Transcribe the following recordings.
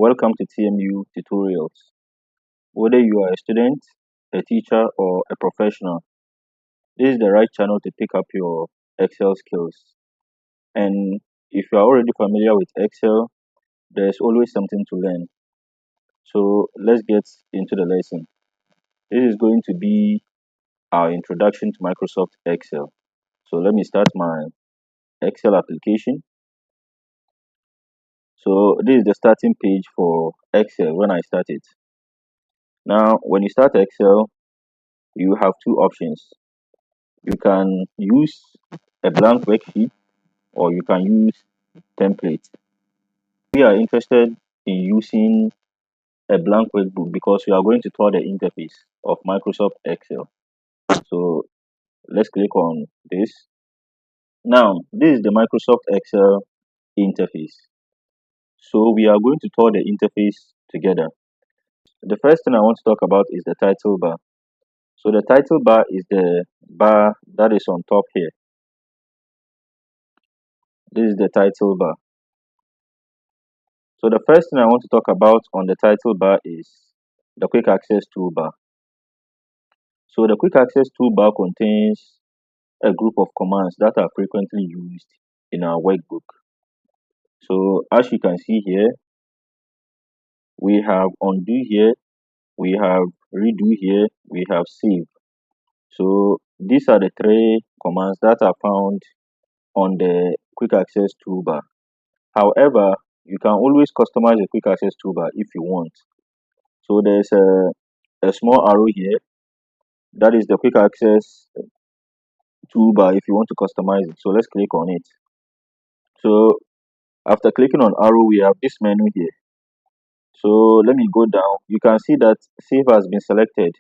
Welcome to TMU Tutorials. Whether you are a student, a teacher, or a professional, this is the right channel to pick up your Excel skills. And if you are already familiar with Excel, there's always something to learn. So let's get into the lesson. This is going to be our introduction to Microsoft Excel. So let me start my Excel application. So this is the starting page for Excel when I start it. Now, when you start Excel, you have two options. You can use a blank worksheet or you can use template. We are interested in using a blank workbook because we are going to tour the interface of Microsoft Excel. So let's click on this. Now, this is the Microsoft Excel interface. So we are going to tour the interface together. The first thing I want to talk about is the title bar. So the title bar is the bar that is on top here. This is the title bar. So the first thing I want to talk about on the title bar is the quick access toolbar. So the quick access toolbar contains a group of commands that are frequently used in our workbook. So as you can see here, we have undo here, we have redo here, we have save. So these are the three commands that are found on the quick access toolbar. However, you can always customize the quick access toolbar if you want. So there's a small arrow here, that is the quick access toolbar if you want to customize it. So let's click on it. So after clicking on arrow, we have this menu here. So let me go down. You can see that save has been selected,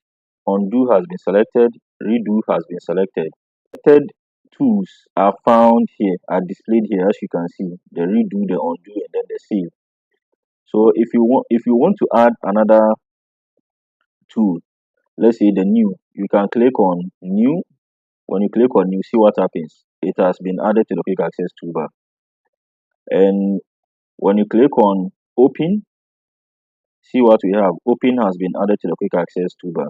undo has been selected, redo has been selected. Selected tools are found here, are displayed here, as you can see, the redo, the undo, and then the save. So if you want to add another tool, let's say the new, you can click on new. When you click on new, see what happens. It has been added to the quick access toolbar. And when you click on open, see what we have. Open has been added to the quick access toolbar.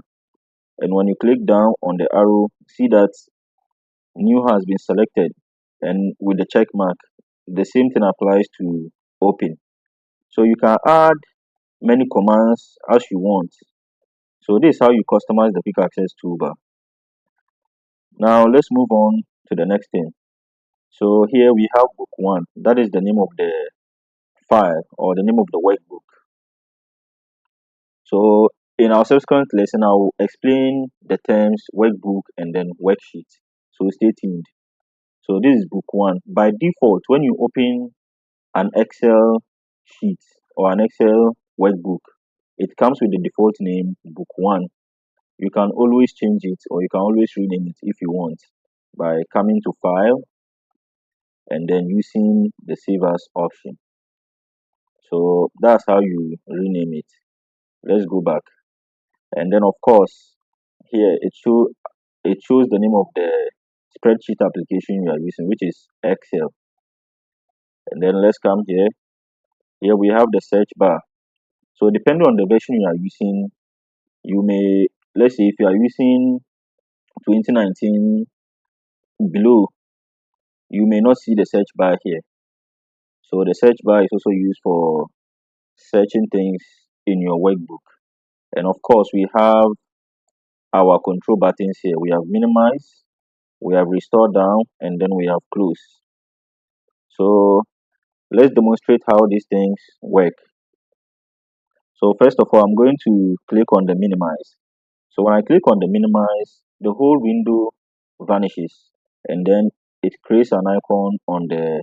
And when you click down on the arrow, see that new has been selected. And with the check mark, the same thing applies to open. So you can add many commands as you want. So this is how you customize the quick access toolbar. Now let's move on to the next thing. So here we have book one. That is the name of the file or the name of the workbook. So in our subsequent lesson, I will explain the terms workbook and then worksheet. So stay tuned. So this is book one. By default, when you open an Excel sheet or an Excel workbook, it comes with the default name book one. You can always change it or you can always rename it if you want by coming to file and then using the save as option. So that's how you rename it. Let's go back. And then of course here it shows the name of the spreadsheet application you are using, which is Excel. And then let's come here we have the search bar. So depending on the version you are using, you may, let's say if you are using 2019 below, you may not see the search bar here. So the search bar is also used for searching things in your workbook. And of course we have our control buttons here. We have minimize, we have restore down, and then we have close. So let's demonstrate how these things work. So first of all, I'm going to click on the minimize. So when I click on the minimize, the whole window vanishes and then it creates an icon on the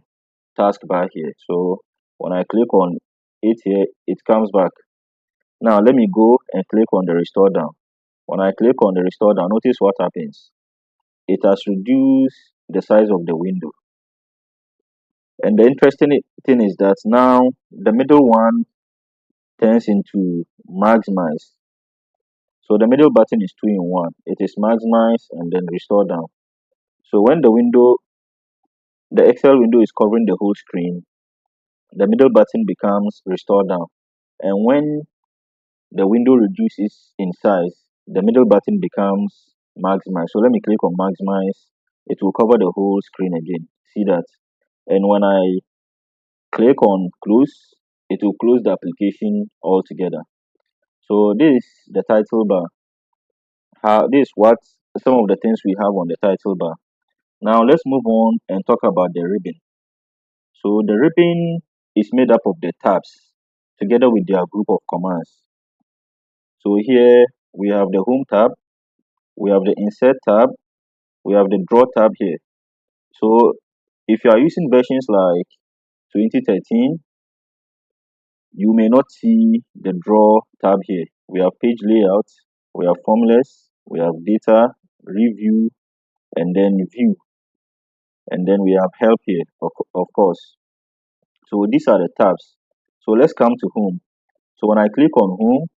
taskbar here. So when I click on it here, it comes back. Now let me go and click on the restore down. When I click on the restore down, notice what happens. It has reduced the size of the window. And the interesting thing is that now the middle one turns into maximize. So the middle button is two in one. It is maximize and then restore down. So when the Excel window is covering the whole screen, the middle button becomes restore down. And when the window reduces in size, the middle button becomes maximize. So let me click on maximize. It will cover the whole screen again. See that? And when I click on close, it will close the application altogether. So this the title bar. How this what some of the things we have on the title bar. Now let's move on and talk about the ribbon. So the ribbon is made up of the tabs together with their group of commands. So here we have the home tab, we have the insert tab, we have the draw tab here. So if you are using versions like 2013, you may not see the draw tab here. We have page layout, we have formulas, we have data, review, and then view, and then we have help here, of course. So these are the tabs. So let's come to home. So when I click on home,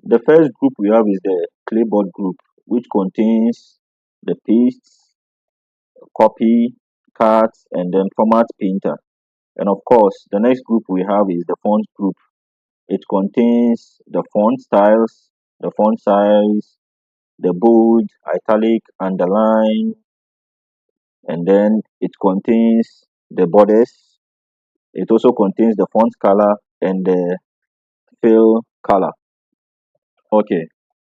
the first group we have is the clipboard group, which contains the paste, copy, cards, and then format painter. And of course, the next group we have is the font group. It contains the font styles, the font size, the bold, italic, underline, and then it contains the borders. It also contains the font color and the fill color. Okay.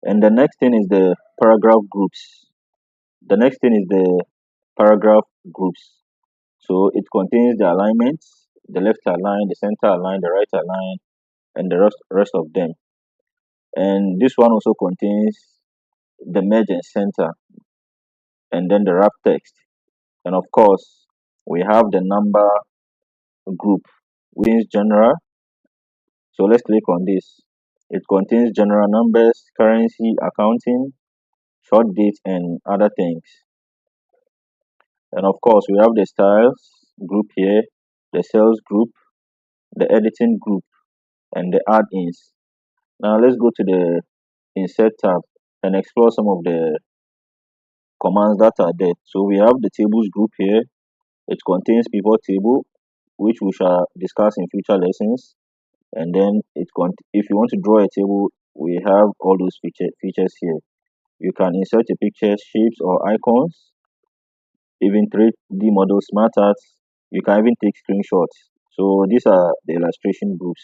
And the next thing is the paragraph groups. The next thing is the paragraph groups. So it contains the alignments, the left align, the center align, the right align, and the rest of them. And this one also contains the merge and center, and then the wrap text. And of course, we have the number group, which is general. So let's click on this. It contains general numbers, currency, accounting, short dates, and other things. And of course, we have the styles group here, the sales group, the editing group, and the add-ins. Now let's go to the insert tab and explore some of the commands that are there. So we have the tables group here. It contains pivot table, which we shall discuss in future lessons. And then if you want to draw a table, we have all those features here. You can insert a picture, shapes, or icons, even 3D models, smart arts. You can even take screenshots. So these are the illustration groups.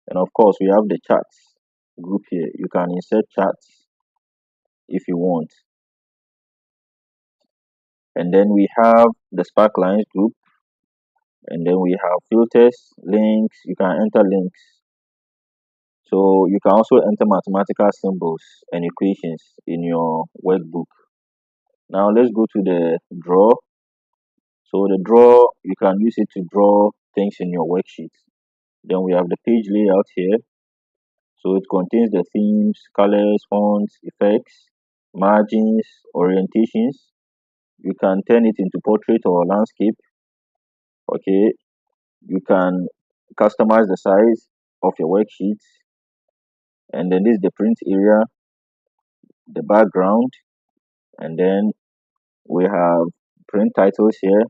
And of course, we have the charts group here. You can insert charts if you want. And then we have the sparklines group. And then we have filters, links. You can enter links. So you can also enter mathematical symbols and equations in your workbook. Now let's go to the draw. So the draw, you can use it to draw things in your worksheet. Then we have the page layout here. So it contains the themes, colors, fonts, effects, margins, orientations. You can turn it into portrait or landscape. Okay, you can customize the size of your worksheets. And then this is the print area, the background, and then we have print titles here.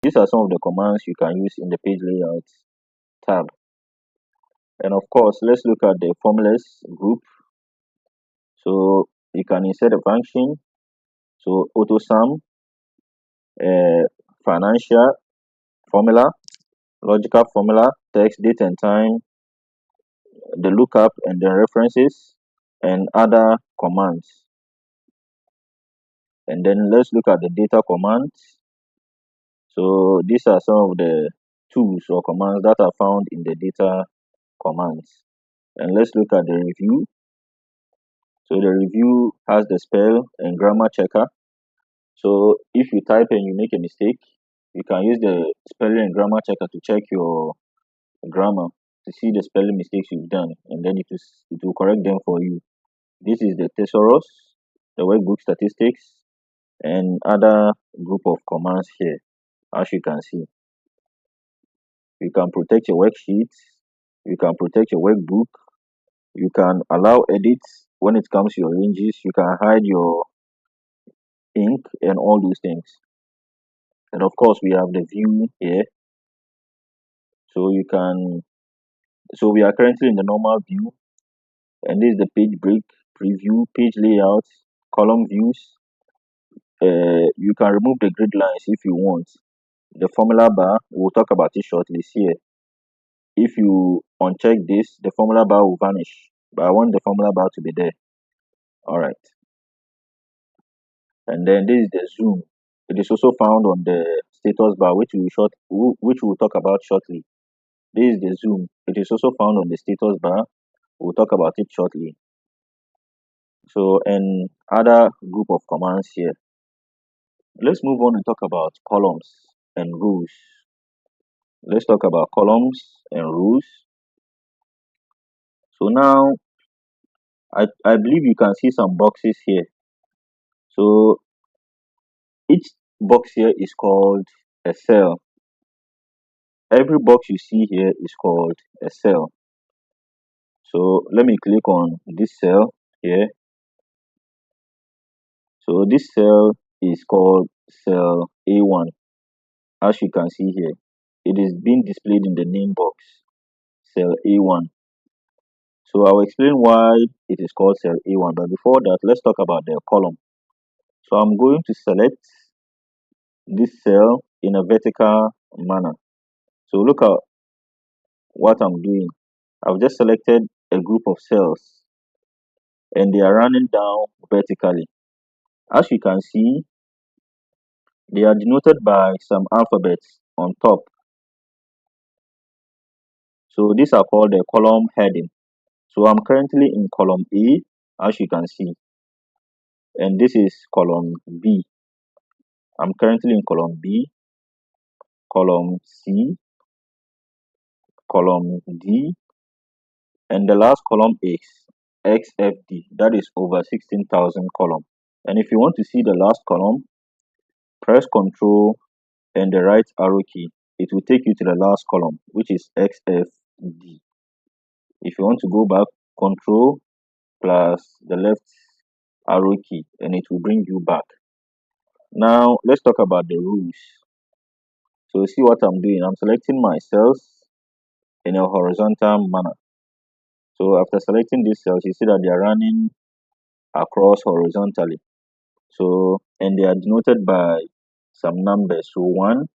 These are some of the commands you can use in the page layout tab. And of course, let's look at the formulas group. So you can insert a function. So auto sum, financial formula, logical formula, text, date and time, the lookup and the references, and other commands. And then let's look at the data commands. So these are some of the tools or commands that are found in the data commands. And let's look at the review. So the review has the spell and grammar checker. So if you type and you make a mistake, you can use the spelling and grammar checker to check your grammar to see the spelling mistakes you've done, and then it will correct them for you. This is the thesaurus, the workbook statistics, and other group of commands here. As you can see, you can protect your worksheets, you can protect your workbook, you can allow edits when it comes to your ranges, you can hide your ink and all those things. And of course, we have the view here, so you can So we are currently in the normal view, and this is the page break, preview, page layout, column views. You can remove the grid lines if you want. The formula bar, we'll talk about it shortly. See here. If you uncheck this, the formula bar will vanish. But I want the formula bar to be there. Alright. And then this is the zoom. It is also found on the status bar, which we'll talk about shortly. This is the zoom. It is also found on the status bar. We'll talk about it shortly. So, and other group of commands here. Let's move on and talk about columns and rows. Let's talk about columns and rows. So now I believe you can see some boxes here. So each box here is called a cell. Every box you see here is called a cell. So let me click on this cell here. So this cell is called cell A1. As you can see here, it is being displayed in the name box, cell A1. So I'll explain why it is called cell A1. But before that, let's talk about the column. So I'm going to select this cell in a vertical manner. So look at what I'm doing. I've just selected a group of cells and they are running down vertically. As you can see, they are denoted by some alphabets on top. So these are called the column heading. So I'm currently in column A, as you can see, and this is column B. I'm currently in column B, column C, column D, and the last column is XFD. That is over 16,000 column. And if you want to see the last column, press Ctrl and the right arrow key. It will take you to the last column, which is XFD. If you want to go back, Ctrl plus the left arrow key, and it will bring you back. Now let's talk about the rules. So see what I'm doing. I'm selecting my cells in a horizontal manner. So after selecting these cells, you see that they are running across horizontally. So, and they are denoted by some numbers. So 1,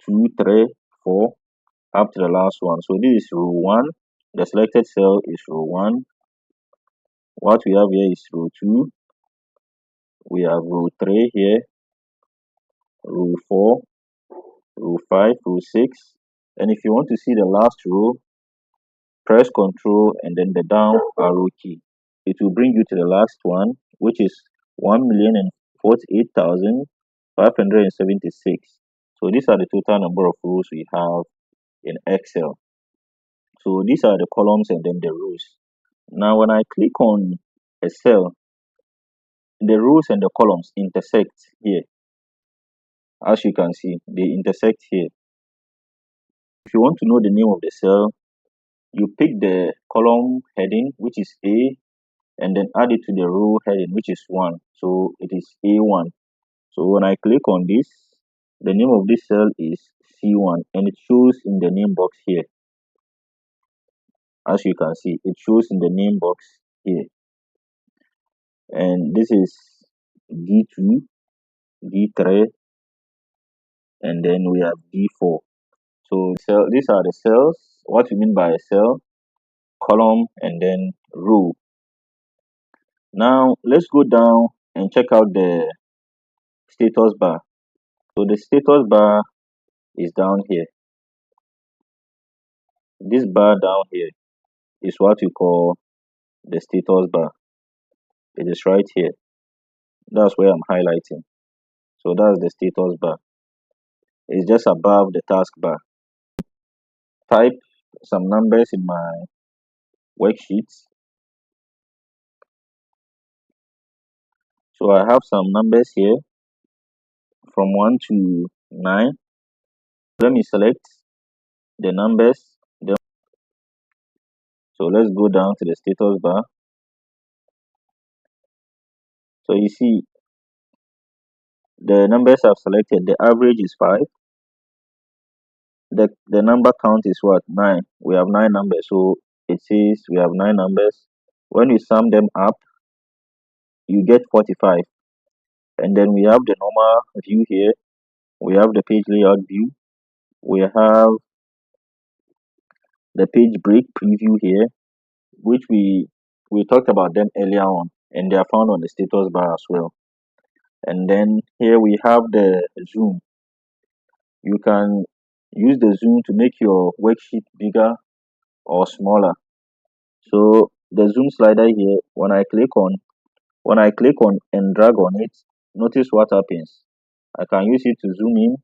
2, 3, 4, up to the last one. So this is row 1. The selected cell is row 1. What we have here is row 2. We have row 3 here, row 4, row 5, row 6. And if you want to see the last row, press Ctrl and then the down arrow key. It will bring you to the last one, which is 1,048,576. So these are the total number of rows we have in Excel. So these are the columns and then the rows. Now when I click on a cell, the rows and the columns intersect here. As you can see, they intersect here. If you want to know the name of the cell, you pick the column heading, which is A, and then add it to the row heading, which is 1. So it is A1. So when I click on this, the name of this cell is C1 and it shows in the name box here. As you can see, it shows in the name box here. And this is D2, D3, and then we have D4. So these are the cells. What we mean by a cell, column, and then row. Now let's go down and check out the status bar. So the status bar is down here. This bar down here is what we call the status bar. It is right here. That's where I'm highlighting. So that's the status bar. It's just above the taskbar. Type some numbers in my worksheets. So I have some numbers here from 1 to 9. Let me select the numbers. So let's go down to the status bar. So you see the numbers I've selected, the average is 5, the number count is what? 9. We have 9 numbers, so it says we have 9 numbers. When you sum them up, you get 45. And then we have the normal view here. We have the page layout view. We have the page break preview here, which we talked about them earlier on, and they are found on the status bar as well. And then here we have the zoom. You can use the zoom to make your worksheet bigger or smaller. So the zoom slider here, when I click on and drag on it, notice what happens. I can use it to zoom in,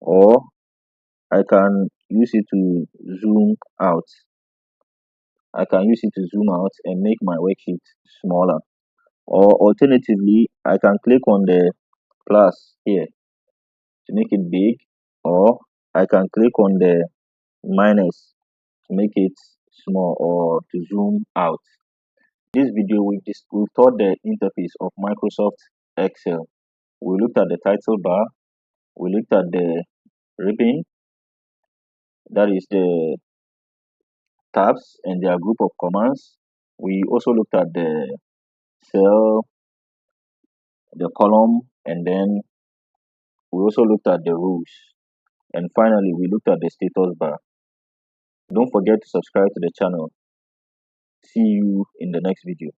or I can use it to zoom out. I can use it to zoom out and make my worksheet smaller. Or alternatively, I can click on the plus here to make it big, or I can click on the minus to make it small or to zoom out. This video we taught the interface of Microsoft Excel. We looked at the title bar, we looked at the ribbon, that is the tabs and their group of commands. We also looked at the cell, the column, and then we also looked at the rows. And finally, we looked at the status bar. Don't forget to subscribe to the channel. See you in the next video.